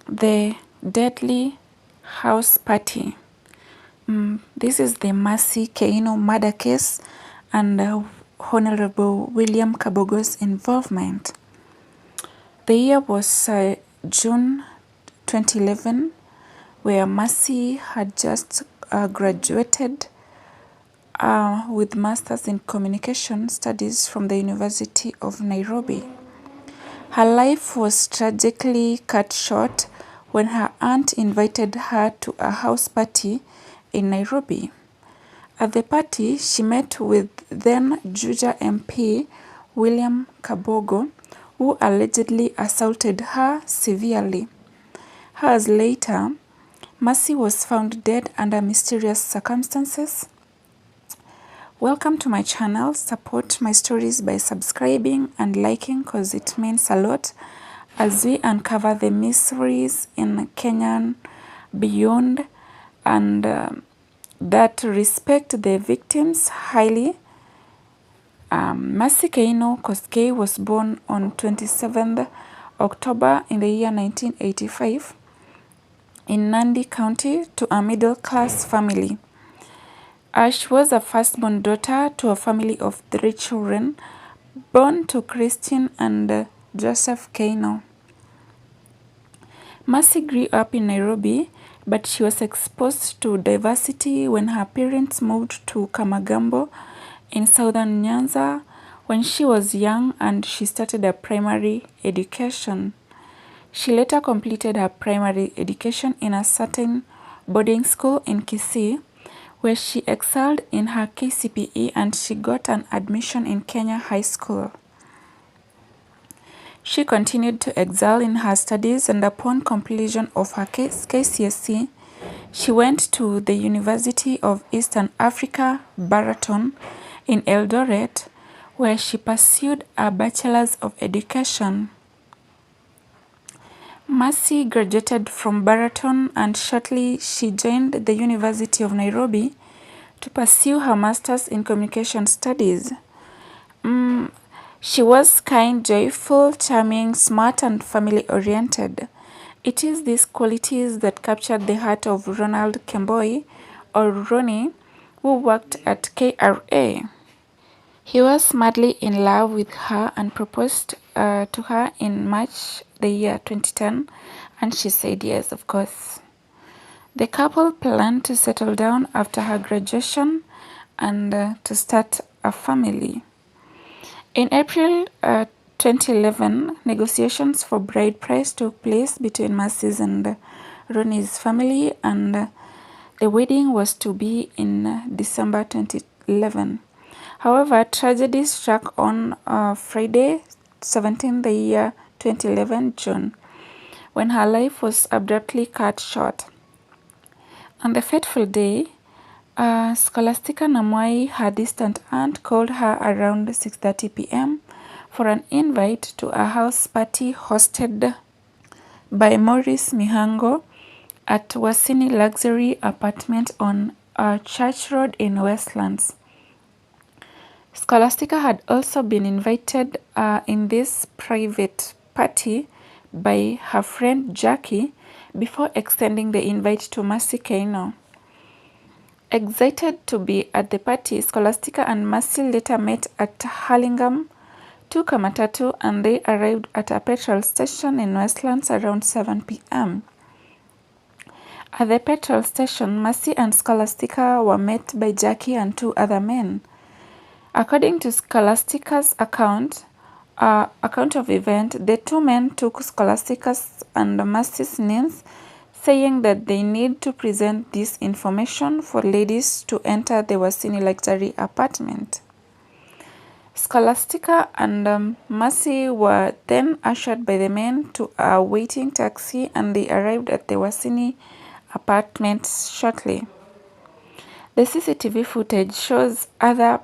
The deadly house party. This is the Mercy Keino murder case and Honorable William Kabogo's involvement. The year was June 2011, where Mercy had just graduated with Masters in Communication Studies from the University of Nairobi. Her life was tragically cut short when her aunt invited her to a house party in Nairobi. At the party, she met with then Juja MP William Kabogo, who allegedly assaulted her severely. Hours later, Mercy was found dead under mysterious circumstances. Welcome to my channel. Support my stories by subscribing and liking because it means a lot as we uncover the mysteries in Kenyan beyond and that respect the victims highly. Mercy Keino Koskei was born on 27th October in the year 1985 in Nandi County to a middle-class family. She was a firstborn daughter to a family of 3 children, born to Christine and Joseph Keino. Mercy grew up in Nairobi, but she was exposed to diversity when her parents moved to Kamagambo in southern Nyanza when she was young and she started a primary education. She later completed her primary education in a certain boarding school in Kisii, where she excelled in her KCPE and she got an admission in Kenya High School. She continued to excel in her studies and upon completion of her KCSE, she went to the University of Eastern Africa, Baraton, in Eldoret, where she pursued a Bachelor's of Education. Mercy graduated from Baraton and shortly she joined the University of Nairobi to pursue her Master's in Communication Studies. She was kind, joyful, charming, smart and family-oriented. It is these qualities that captured the heart of Ronald Kemboi, or Ronnie, who worked at KRA. He was madly in love with her and proposed to her in March the year 2010, and she said yes, of course. The couple planned to settle down after her graduation and to start a family. In April 2011, negotiations for bride price took place between Mercy's and Ronnie's family, and the wedding was to be in December 2011. However, tragedy struck on Friday, 17th the year 2011 June, when her life was abruptly cut short. On the fateful day, Scholastica Namwai, her distant aunt, called her around 6:30 p.m. for an invite to a house party hosted by Maurice Mihango at Wasini Luxury Apartment on Church Road in Westlands. Scholastica had also been invited in this private party by her friend Jackie before extending the invite to Mercy Keino. Excited to be at the party, Scholastica and Mercy later met at Hurlingham, took a matatu, and they arrived at a petrol station in Westlands around 7 p.m. At the petrol station, Mercy and Scholastica were met by Jackie and 2 other men. According to Scholastica's account of event, the 2 men took Scholastica's and Mercy's names, saying that they need to present this information for ladies to enter the Wasini Luxury Apartment. Scholastica and Mercy were then ushered by the men to a waiting taxi, and they arrived at the Wasini Apartment shortly. The CCTV footage shows other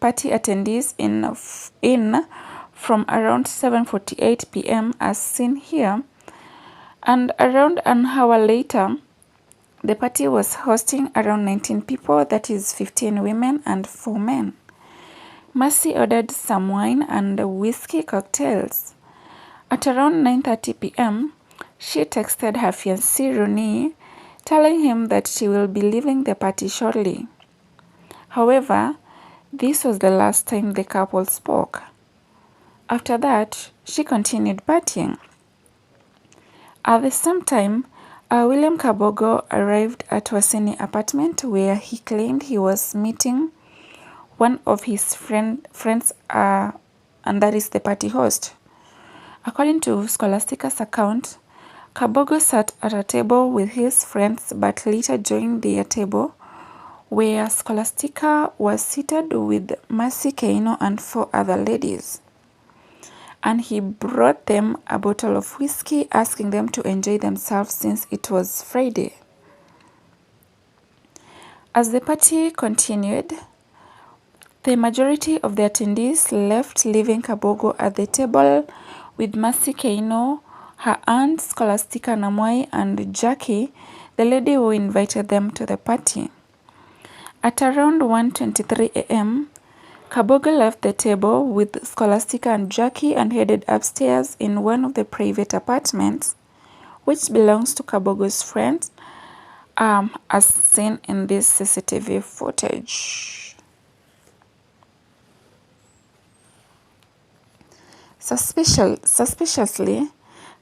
party attendees in from around 7:48 p.m. as seen here, and around an hour later, the party was hosting around 19 people, that is 15 women and 4 men. Mercy ordered some wine and whiskey cocktails. At around 9:30 p.m., She texted her fiancé Ronnie, telling him that she will be leaving the party shortly. However, this was the last time the couple spoke. After that, she continued partying. At the same time, William Kabogo arrived at Wasini apartment where he claimed he was meeting one of his friends, and that is the party host. According to Scholastica's account, Kabogo sat at a table with his friends but later joined their table, where Scholastica was seated with Mercy Keino and 4 other ladies. And he brought them a bottle of whiskey, asking them to enjoy themselves since it was Friday. As the party continued, the majority of the attendees left, leaving Kabogo at the table with Mercy Keino, her aunt Scholastica Namwai, and Jackie, the lady who invited them to the party. At around 1:23 a.m., Kabogo left the table with Scholastica and Jackie and headed upstairs in one of the private apartments, which belongs to Kabogo's friend, as seen in this CCTV footage. Suspiciously,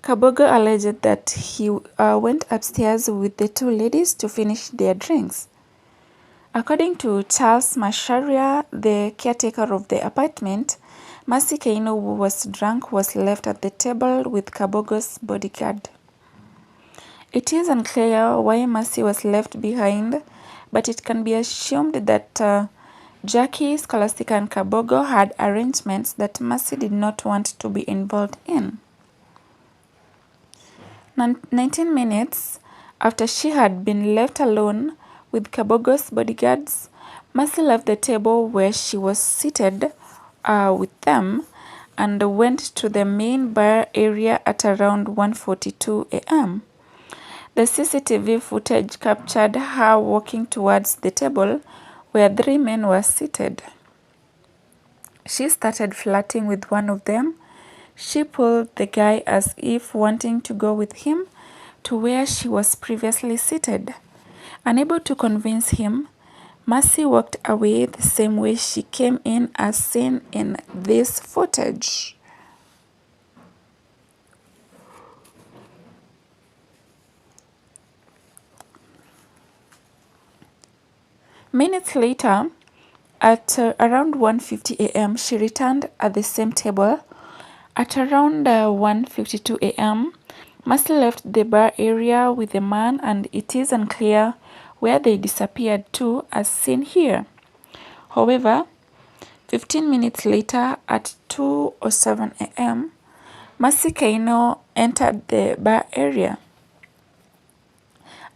Kabogo alleged that he went upstairs with the 2 ladies to finish their drinks. According to Charles Masharia, the caretaker of the apartment, Mercy Keino, who was drunk, was left at the table with Kabogo's bodyguard. It is unclear why Mercy was left behind, but it can be assumed that Jackie, Scholastica, and Kabogo had arrangements that Mercy did not want to be involved in. 19 minutes after she had been left alone with Kabogo's bodyguards, Mercy left the table where she was seated with them and went to the main bar area at around 1:42 a.m. The CCTV footage captured her walking towards the table where 3 men were seated. She started flirting with one of them. She pulled the guy as if wanting to go with him to where she was previously seated. Unable to convince him, Mercy walked away the same way she came in, as seen in this footage. Minutes later, at around 1:50 a.m., she returned at the same table. At around 1:52 a.m., Mercy left the bar area with a man, and it is unclear where they disappeared to, as seen here. However, 15 minutes later, at 2:07 a.m., Mercy Keino entered the bar area.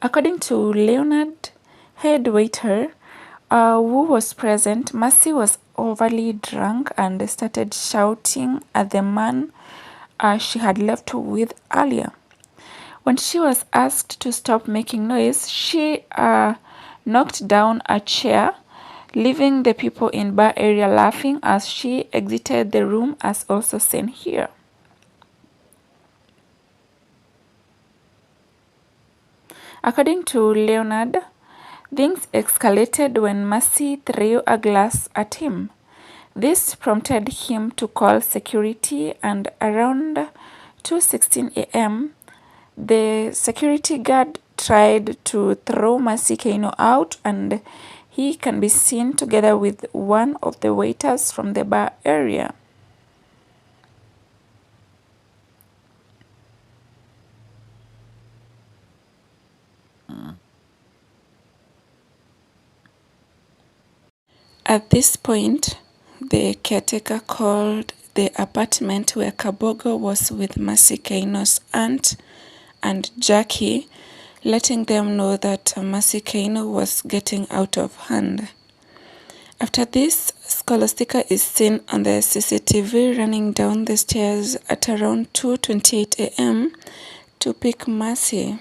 According to Leonard, head waiter, who was present, Mercy was overly drunk and started shouting at the man she had left with earlier. When she was asked to stop making noise, she knocked down a chair, leaving the people in bar area laughing as she exited the room, as also seen here. According to Leonard, things escalated when Mercy threw a glass at him. This prompted him to call security, and around 2:16 a.m., the security guard tried to throw Mercy Keino out, and he can be seen together with one of the waiters from the bar area. At this point, the caretaker called the apartment where Kabogo was with Mercy Keino's aunt and Jackie, letting them know that Mercy Keino was getting out of hand. After this, Scholastica is seen on the CCTV running down the stairs at around 2:28 a.m. to pick Mercy.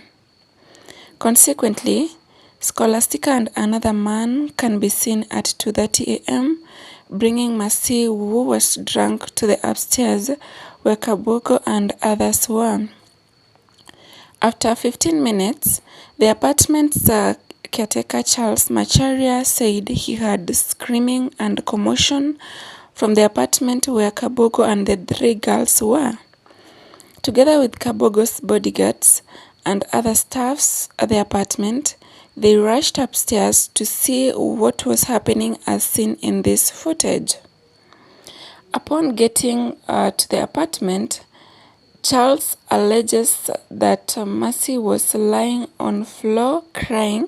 Consequently, Scholastica and another man can be seen at 2:30 a.m. bringing Mercy, who was drunk, to the upstairs where Kabogo and others were. After 15 minutes, the apartment's caretaker Charles Macharia said he heard screaming and commotion from the apartment where Kabogo and the 3 girls were. Together with Kabogo's bodyguards and other staffs at the apartment, they rushed upstairs to see what was happening as seen in this footage. Upon getting to the apartment, Charles alleges that Mercy was lying on floor crying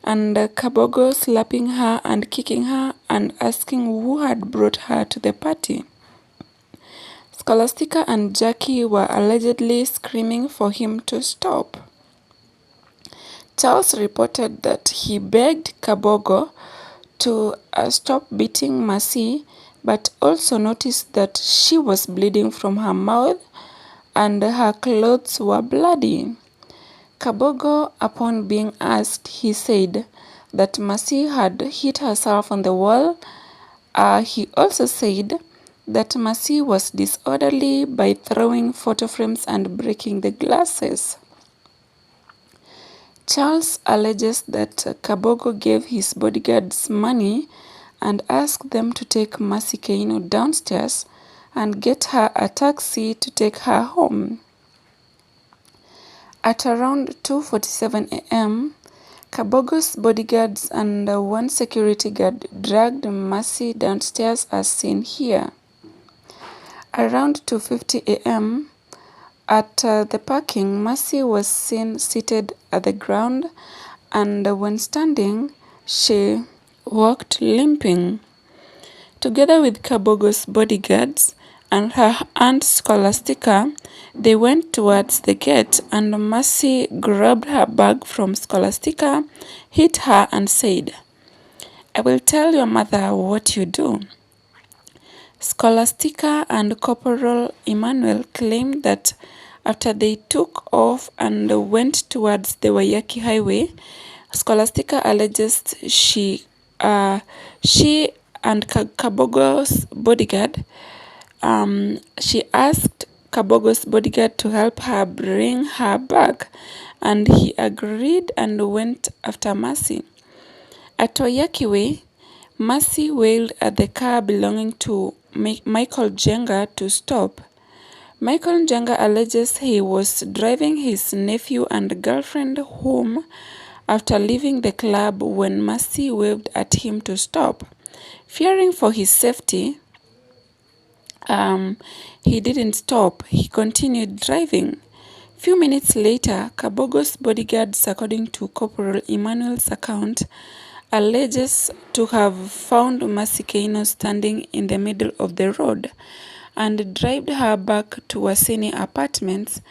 and Kabogo slapping her and kicking her and asking who had brought her to the party. Scholastica and Jackie were allegedly screaming for him to stop. Charles reported that he begged Kabogo to stop beating Mercy, but also noticed that she was bleeding from her mouth and her clothes were bloody. Kabogo, upon being asked, he said that Mercy had hit herself on the wall. He also said that Mercy was disorderly by throwing photo frames and breaking the glasses. Charles alleges that Kabogo gave his bodyguards money and asked them to take Mercy Keino downstairs and get her a taxi to take her home. At around 2:47 a.m., Kabogo's bodyguards and one security guard dragged Mercy downstairs as seen here. Around 2:50 a.m., at the parking, Mercy was seen seated at the ground, and when standing, she walked limping. Together with Kabogo's bodyguards and her aunt Scholastica, they went towards the gate, and Mercy grabbed her bag from Scholastica, hit her, and said, "I will tell your mother what you do." Scholastica and Corporal Emmanuel claimed that after they took off and went towards the Waiyaki Highway, Scholastica alleges she and Kabogo's bodyguard, she asked Kabogo's bodyguard to help her bring her back, and he agreed and went after Mercy. At Waiyaki Way, Mercy wailed at the car belonging to Michael Jenga to stop. Michael Jenga alleges he was driving his nephew and girlfriend home after leaving the club when Mercy waved at him to stop. Fearing for his safety, he didn't stop. He continued driving. Few minutes later, Kabogo's bodyguards, according to Corporal Emmanuel's account, alleges to have found Mercy Keino standing in the middle of the road and driven her back to Wasini Apartments,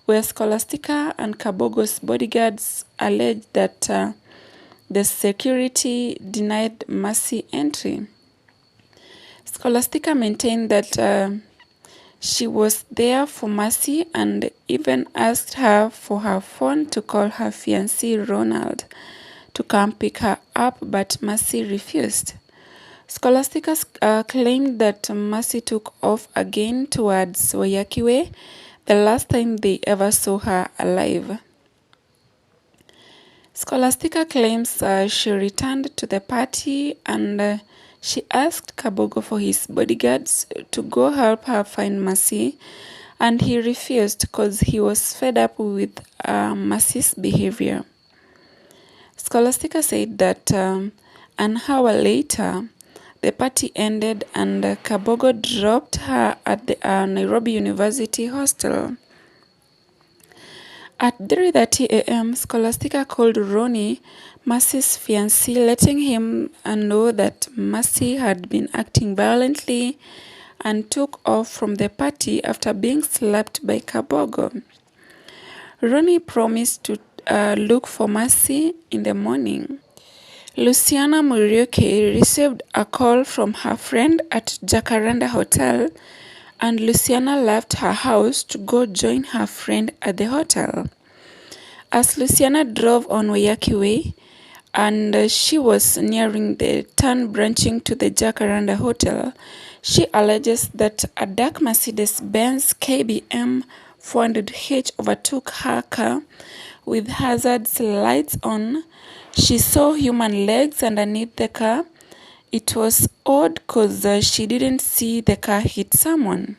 where Scholastica and Kabogo's bodyguards alleged that the security denied Mercy entry. Scholastica maintained that she was there for Mercy and even asked her for her phone to call her fiancé Ronald to come pick her up, but Mercy refused. Scholastica claimed that Mercy took off again towards Waiyaki Way, the last time they ever saw her alive. Scholastica claims she returned to the party and she asked Kabogo for his bodyguards to go help her find Mercy, and he refused because he was fed up with Mercy's behavior. Scholastica said that an hour later, the party ended and Kabogo dropped her at the Nairobi University hostel. At 3:30 a.m., Scholastica called Ronnie, Mercy's fiancé, letting him know that Mercy had been acting violently and took off from the party after being slapped by Kabogo. Ronnie promised to look for Mercy in the morning. Luciana Muriuki received a call from her friend at Jacaranda Hotel, and Luciana left her house to go join her friend at the hotel. As Luciana drove on Waiyaki Way and she was nearing the turn branching to the Jacaranda Hotel, she alleges that a dark Mercedes-Benz KBM 400H overtook her car with hazard lights on. She saw human legs underneath the car. It was odd because she didn't see the car hit someone.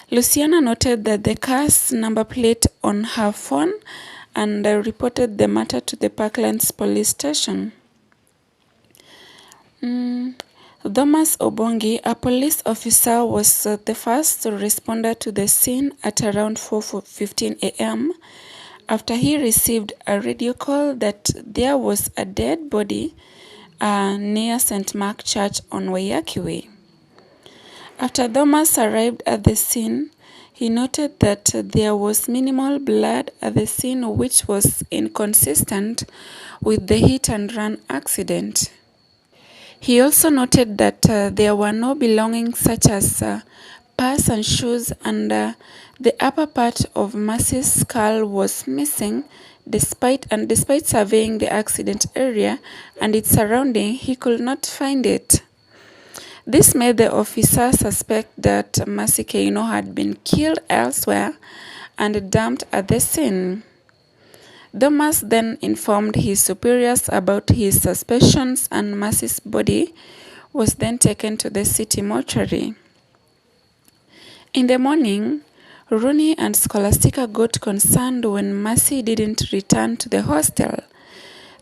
Luciana noted that the car's number plate on her phone and reported the matter to the Parklands police station. Thomas Obongi, a police officer, was the first responder to the scene at around 4:15 a.m. after he received a radio call that there was a dead body near St. Mark Church on Waiyaki Way. After Thomas arrived at the scene, he noted that there was minimal blood at the scene, which was inconsistent with the hit-and-run accident. He also noted that there were no belongings such as purse and shoes, and the upper part of Mercy's skull was missing. Despite surveying the accident area and its surrounding, he could not find it. This made the officer suspect that Mercy Keino had been killed elsewhere and dumped at the scene. Thomas then informed his superiors about his suspicions, and Mercy's body was then taken to the city mortuary. In the morning, Rooney and Scholastica got concerned when Mercy didn't return to the hostel.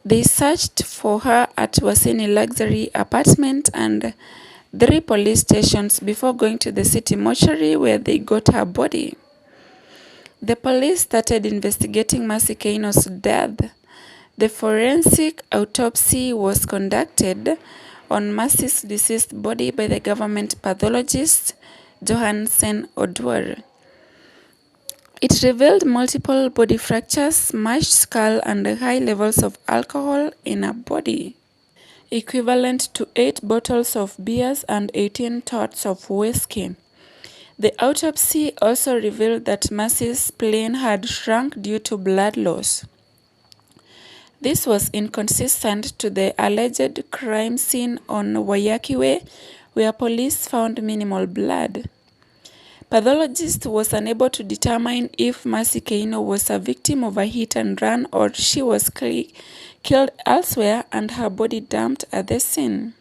They searched for her at Wasini Luxury Apartment and 3 police stations before going to the city mortuary, where they got her body. The police started investigating Mercy Keino's death. The forensic autopsy was conducted on Mercy's deceased body by the government pathologist Johansen Odwar. It revealed multiple body fractures, smashed skull, and high levels of alcohol in her body, equivalent to 8 bottles of beers and 18 totes of whiskey. The autopsy also revealed that Mercy's spleen had shrunk due to blood loss. This was inconsistent to the alleged crime scene on Waiyaki Way, where police found minimal blood. Pathologist was unable to determine if Mercy Keino was a victim of a hit and run or she was killed elsewhere and her body dumped at the scene.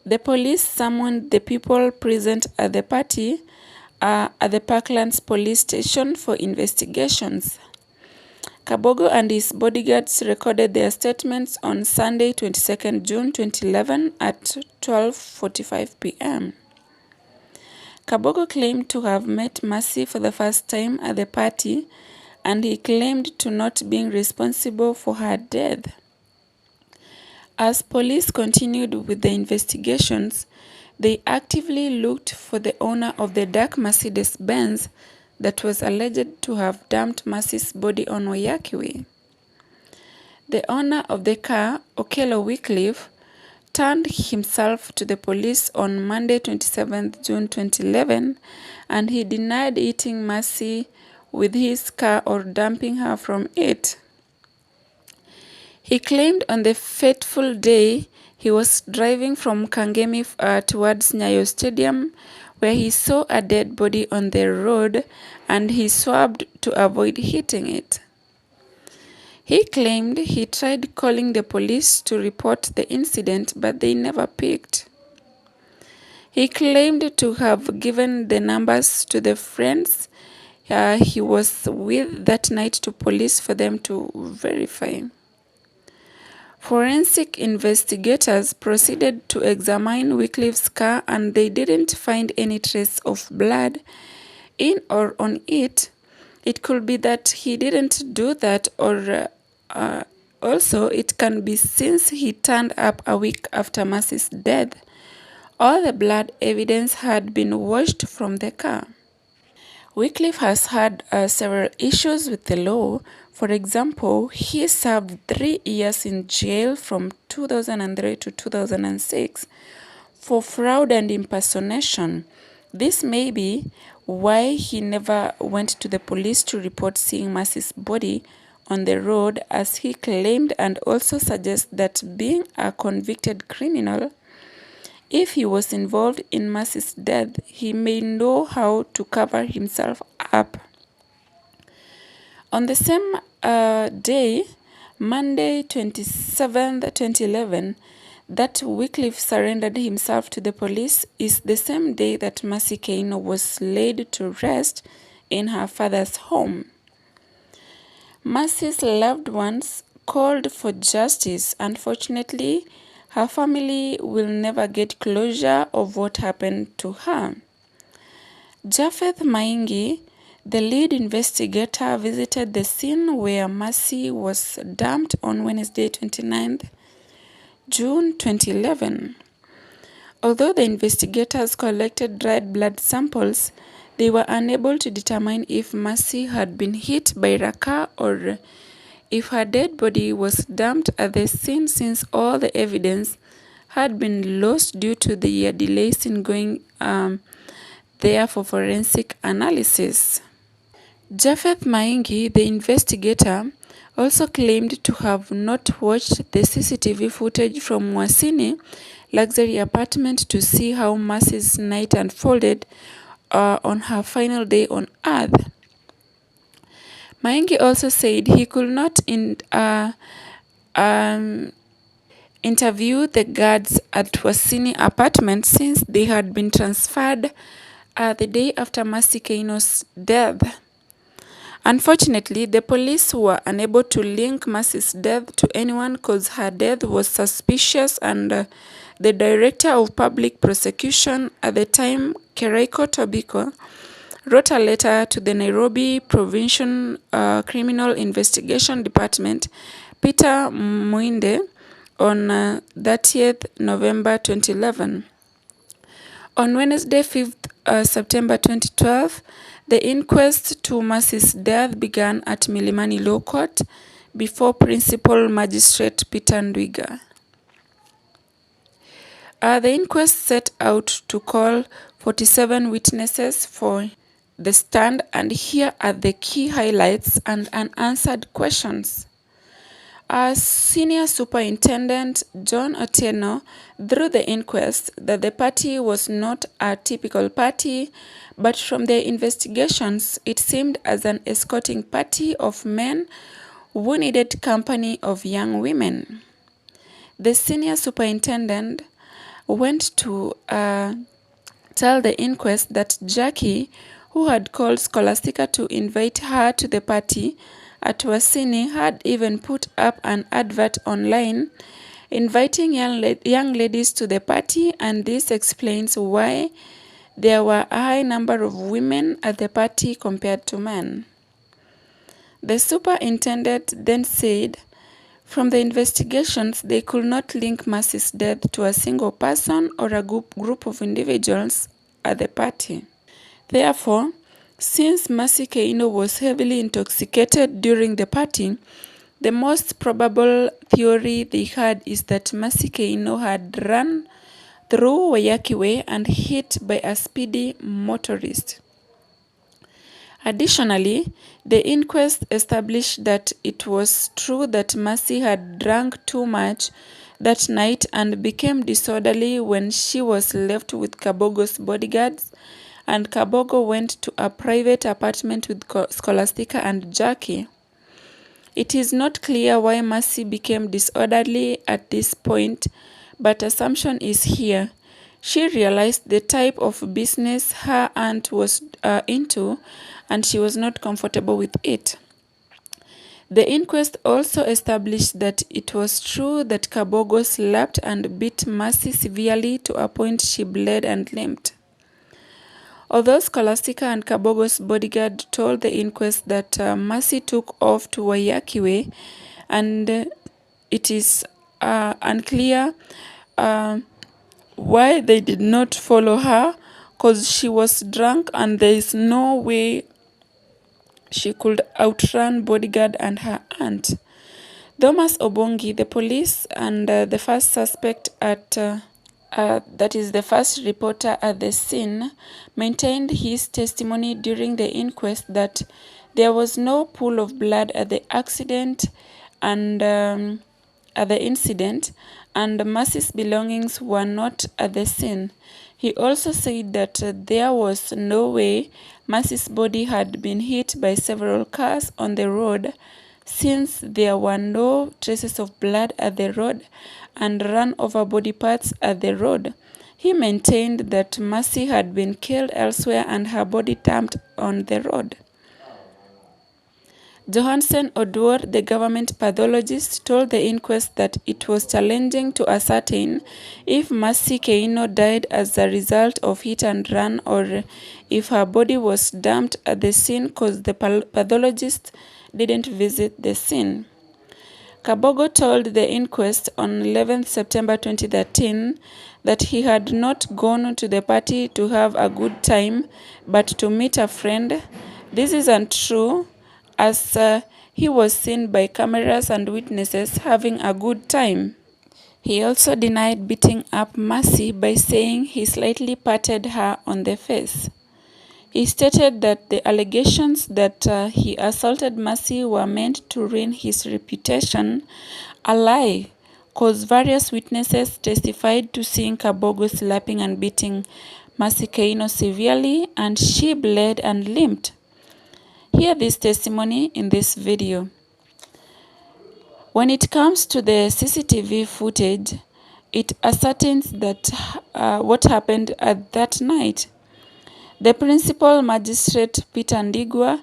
The police summoned the people present at the party at the Parklands police station for investigations. Kabogo and his bodyguards recorded their statements on Sunday, 22nd June 2011 at 12:45 p.m. Kabogo claimed to have met Mercy for the first time at the party, and he claimed to not being responsible for her death. As police continued with the investigations, they actively looked for the owner of the dark Mercedes-Benz that was alleged to have dumped Mercy's body on Waiyaki Way. The owner of the car, Okello Wycliffe, turned himself to the police on Monday, 27th June 2011, and he denied hitting Mercy with his car or dumping her from it. He claimed on the fateful day he was driving from Kangemi towards Nyayo Stadium, where he saw a dead body on the road and he swerved to avoid hitting it. He claimed he tried calling the police to report the incident, but they never picked. He claimed to have given the numbers to the friends he was with that night to police for them to verify. Forensic investigators proceeded to examine Wycliffe's car, and they didn't find any trace of blood in or on it. It could be that he didn't do that, or also it can be since he turned up a week after Mercy's death. All the blood evidence had been washed from the car. Wycliffe has had several issues with the law. For example, he served 3 years in jail from 2003 to 2006 for fraud and impersonation. This may be why he never went to the police to report seeing Mercy's body on the road, as he claimed, and also suggests that being a convicted criminal, If he was involved in Mercy's death, he may know how to cover himself up. On the same day, Monday 27th, 2011, that Wycliffe surrendered himself to the police is the same day that Mercy Keino was laid to rest in her father's home. Mercy's loved ones called for justice. Unfortunately, her family will never get closure of what happened to her. Japheth Maingi, the lead investigator, visited the scene where Mercy was dumped on Wednesday 29th June 2011. Although the investigators collected dried blood samples, they were unable to determine if Mercy had been hit by a car or if her dead body was dumped at the scene, since all the evidence had been lost due to the delays in going there for forensic analysis. Japheth Maingi, the investigator, also claimed to have not watched the CCTV footage from Wasini luxury apartment to see how Mercy's night unfolded on her final day on Earth. Maingi also said he could not interview the guards at Wasini apartment since they had been transferred the day after Mercy Keino's death. Unfortunately, the police were unable to link Mercy's death to anyone because her death was suspicious, and the director of public prosecution at the time, Keiko Tobiko, wrote a letter to the Nairobi Provincial Criminal Investigation Department, Peter Muinde, on 30th November 2011. On Wednesday, 5th September 2012, the inquest to Mercy's death began at Milimani Law Court before Principal Magistrate Peter Ndwiga. The inquest set out to call 47 witnesses for the stand, and here are the key highlights and unanswered questions. Senior Superintendent John Otieno drew the inquest that the party was not a typical party, but from their investigations, it seemed as an escorting party of men who needed company of young women. The senior superintendent went to tell the inquest that Jackie, who had called Scholastica to invite her to the party at Wasini, had even put up an advert online inviting young ladies to the party, and this explains why there were a high number of women at the party compared to men. The superintendent then said, from the investigations, they could not link Mercy's death to a single person or a group of individuals at the party. Therefore, since Mercy Keino was heavily intoxicated during the party, the most probable theory they had is that Mercy Keino had run through Wayaki Way and hit by a speedy motorist. Additionally, the inquest established that it was true that Mercy had drunk too much that night and became disorderly when she was left with Kabogo's bodyguards, and Kabogo went to a private apartment with Scholastica and Jackie. It is not clear why Mercy became disorderly at this point, but assumption is here. She realized the type of business her aunt was into, and she was not comfortable with it. The inquest also established that it was true that Kabogo slapped and beat Mercy severely to a point she bled and limped. Although Scholastica and Kabogo's bodyguard told the inquest that Mercy took off to Wayaki Way, and it is unclear why they did not follow her, because she was drunk and there is no way she could outrun bodyguard and her aunt. Thomas Obongi, the police and the first suspect that is the first reporter at the scene, maintained his testimony during the inquest that there was no pool of blood at the accident and at the incident, and Mercy's belongings were not at the scene. He also said that there was no way Mercy's body had been hit by several cars on the road, since there were no traces of blood at the road and run-over body parts at the road. He maintained that Mercy had been killed elsewhere and her body dumped on the road. Johansen Oduor, the government pathologist, told the inquest that it was challenging to ascertain if Mercy Keino died as a result of hit and run or if her body was dumped at the scene because the pathologist didn't visit the scene. Kabogo told the inquest on 11 September 2013 that he had not gone to the party to have a good time, but to meet a friend. This isn't true, as he was seen by cameras and witnesses having a good time. He also denied beating up Mercy by saying he slightly patted her on the face. He stated that the allegations that he assaulted Mercy were meant to ruin his reputation, a lie, cause various witnesses testified to seeing Kabogo slapping and beating Mercy Keino severely, and she bled and limped. Hear this testimony in this video. When it comes to the CCTV footage, it ascertains that what happened at that night. The principal magistrate, Peter Ndigwa,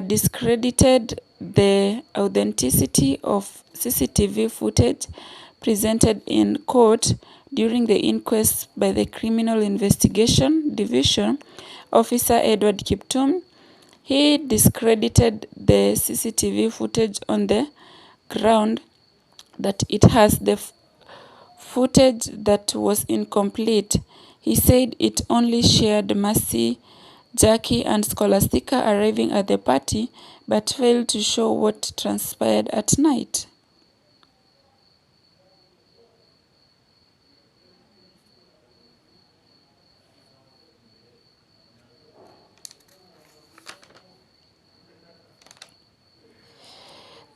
discredited the authenticity of CCTV footage presented in court during the inquest by the Criminal Investigation Division Officer Edward Kiptum. He discredited the CCTV footage on the ground that it has the footage that was incomplete. He said it only shared Mercy, Jackie, and Scholastica arriving at the party, but failed to show what transpired at night.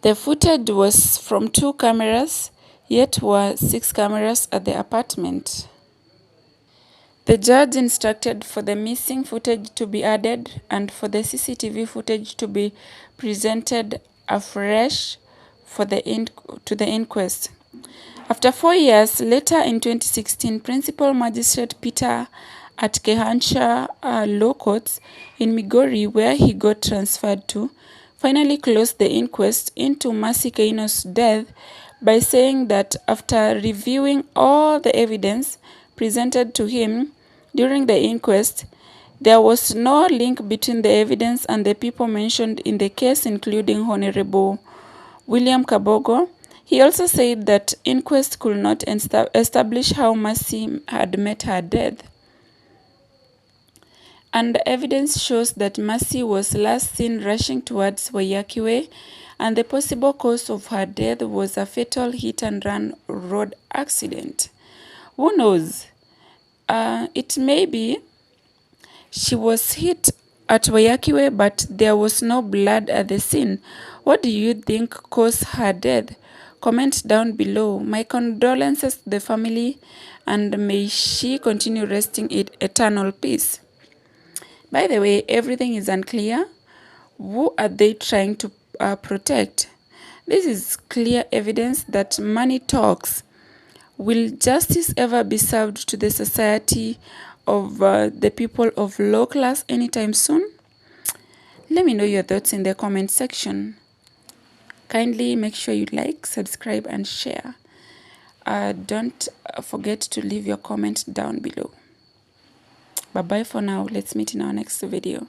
The footage was from 2 cameras, yet were 6 cameras at the apartment. The judge instructed for the missing footage to be added and for the CCTV footage to be presented afresh to the inquest. After 4 years later, in 2016, Principal Magistrate Peter at Kehansha Law Courts in Migori, where he got transferred to, finally closed the inquest into Mercy Keino's death by saying that after reviewing all the evidence presented to him during the inquest, there was no link between the evidence and the people mentioned in the case, including Honorable William Kabogo. He also said that inquest could not establish how Mercy had met her death. And the evidence shows that Mercy was last seen rushing towards Waiyaki Way, and the possible cause of her death was a fatal hit-and-run road accident. Who knows? It may be she was hit at Waiyaki Way, but there was no blood at the scene. What do you think caused her death? Comment down below. My condolences to the family, and may she continue resting in eternal peace. By the way, everything is unclear. Who are they trying to protect? This is clear evidence that money talks. Will justice ever be served to the society of the people of low class anytime soon? Let me know your thoughts in the comment section. Kindly make sure you like, subscribe, and share. Don't forget to leave your comment down below. Bye bye for now. Let's meet in our next video.